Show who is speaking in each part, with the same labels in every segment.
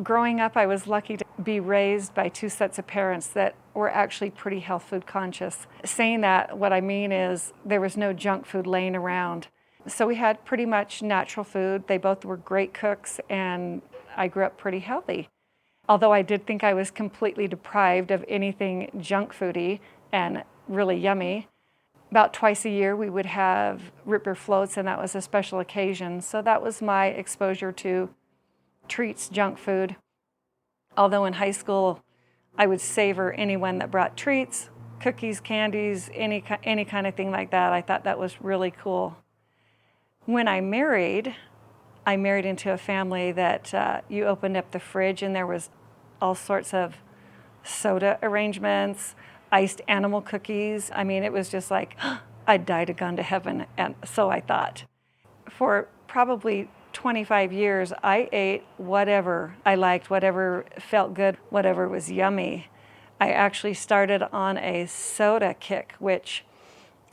Speaker 1: Growing up, I was lucky to be raised by two sets of parents that were actually pretty health food conscious. Saying that, what I mean is there was no junk food laying around. So we had pretty much natural food. They both were great cooks, and I grew up pretty healthy. Although I did think I was completely deprived of anything junk foody and really yummy. About twice a year we would have root beer floats, and that was a special occasion. So that was my exposure to treats, junk food. Although in high school I would savor anyone that brought treats, cookies, candies, any kind of thing like that. I thought that was really cool. When I married into a family that you opened up the fridge and there was all sorts of soda arrangements, iced animal cookies. I mean, it was just like, I'd died and gone to heaven, and so I thought. For probably 25 years, I ate whatever I liked, whatever felt good, whatever was yummy. I actually started on a soda kick, which,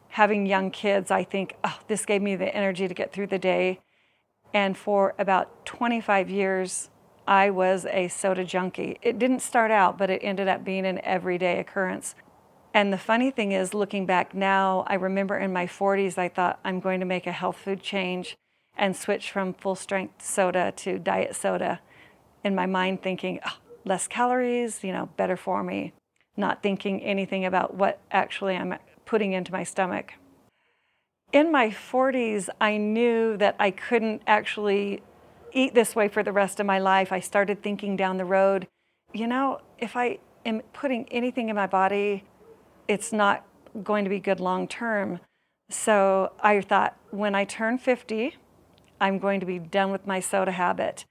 Speaker 1: having young kids, I think, this gave me the energy to get through the day. And for about 25 years, I was a soda junkie. It didn't start out, but it ended up being an everyday occurrence. And the funny thing is, looking back now, I remember in my 40s, I thought I'm going to make a health food change and switch from full-strength soda to diet soda. In my mind thinking, less calories, better for me. Not thinking anything about what actually I'm putting into my stomach. In my 40s, I knew that I couldn't actually eat this way for the rest of my life. I started thinking down the road, if I am putting anything in my body, it's not going to be good long term. So I thought, when I turn 50, I'm going to be done with my soda habit.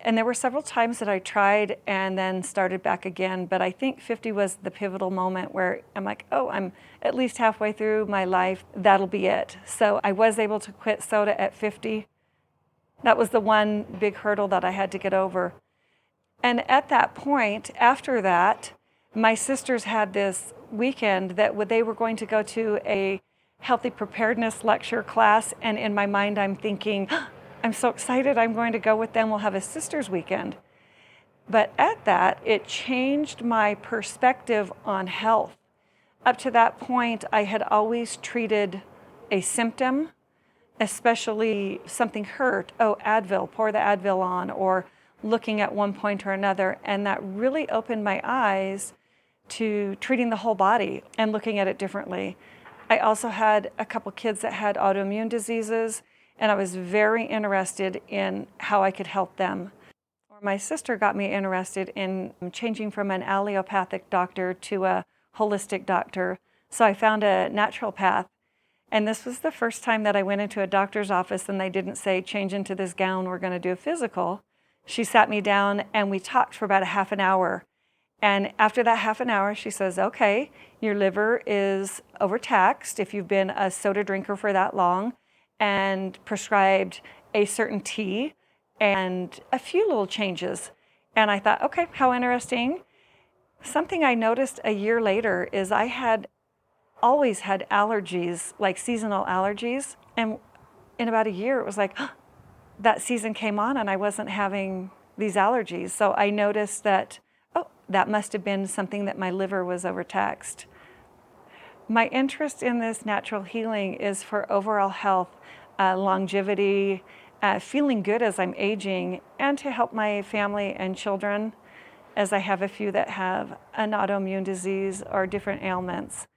Speaker 1: And there were several times that I tried and then started back again, but I think 50 was the pivotal moment where I'm like, I'm at least halfway through my life, that'll be it. So I was able to quit soda at 50. That was the one big hurdle that I had to get over. And at that point, after that, my sisters had this weekend that they were going to go to a healthy preparedness lecture class, and in my mind I'm thinking, I'm so excited, I'm going to go with them, we'll have a sisters weekend. But at that, it changed my perspective on health. Up to that point, I had always treated a symptom, especially something hurt, Advil, pour the Advil on, or looking at one point or another, and that really opened my eyes to treating the whole body and looking at it differently. I also had a couple kids that had autoimmune diseases, and I was very interested in how I could help them. My sister got me interested in changing from an allopathic doctor to a holistic doctor, so I found a naturopath. And this was the first time that I went into a doctor's office and they didn't say, change into this gown, we're going to do a physical. She sat me down and we talked for about a half an hour. And after that half an hour, she says, okay, your liver is overtaxed if you've been a soda drinker for that long, and prescribed a certain tea and a few little changes. And I thought, okay, how interesting. Something I noticed a year later is I had always had allergies, like seasonal allergies. And in about a year, it was like, that season came on and I wasn't having these allergies. So I noticed that, that must have been something that my liver was overtaxed. My interest in this natural healing is for overall health, longevity, feeling good as I'm aging, and to help my family and children, as I have a few that have an autoimmune disease or different ailments.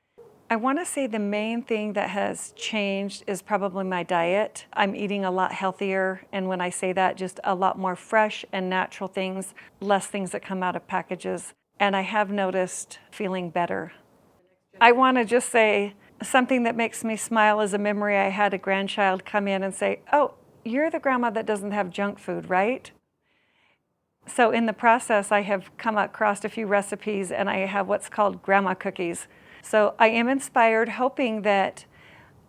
Speaker 1: I want to say the main thing that has changed is probably my diet. I'm eating a lot healthier, and when I say that, just a lot more fresh and natural things, less things that come out of packages. And I have noticed feeling better. I want to just say something that makes me smile is a memory. I had a grandchild come in and say, you're the grandma that doesn't have junk food, right? So in the process, I have come across a few recipes, and I have what's called grandma cookies. So I am inspired, hoping that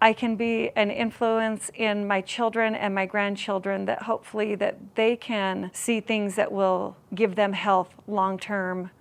Speaker 1: I can be an influence in my children and my grandchildren, that hopefully that they can see things that will give them health long term.